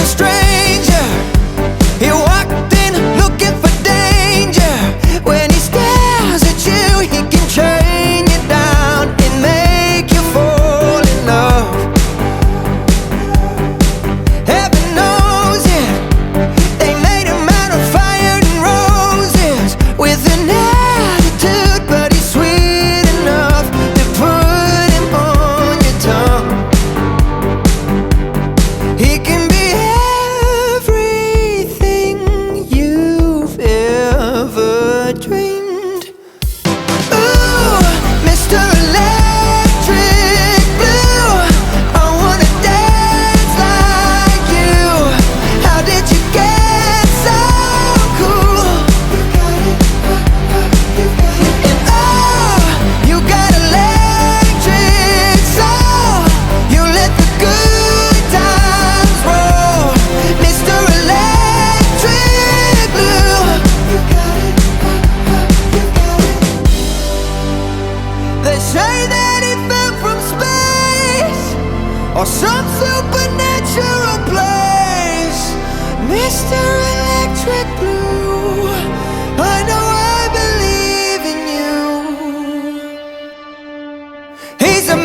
stranger. He walked in looking for danger. When he stares at you, he can chain you down and make you fall in love. Heaven knows it, they made him out of fire and roses, with an attitude, but he's sweet enough to put him on your tongue. He can be everything you've ever dreamed. Ooh, Mr. Electric Blue, I wanna dance like you. How did you get so cool? And oh, you got electric soul. You let the good times roll, Mr. Electric Blue. They say that he fell from space or some supernatural place, Mr. Electric Blue. I know I believe in you. He's a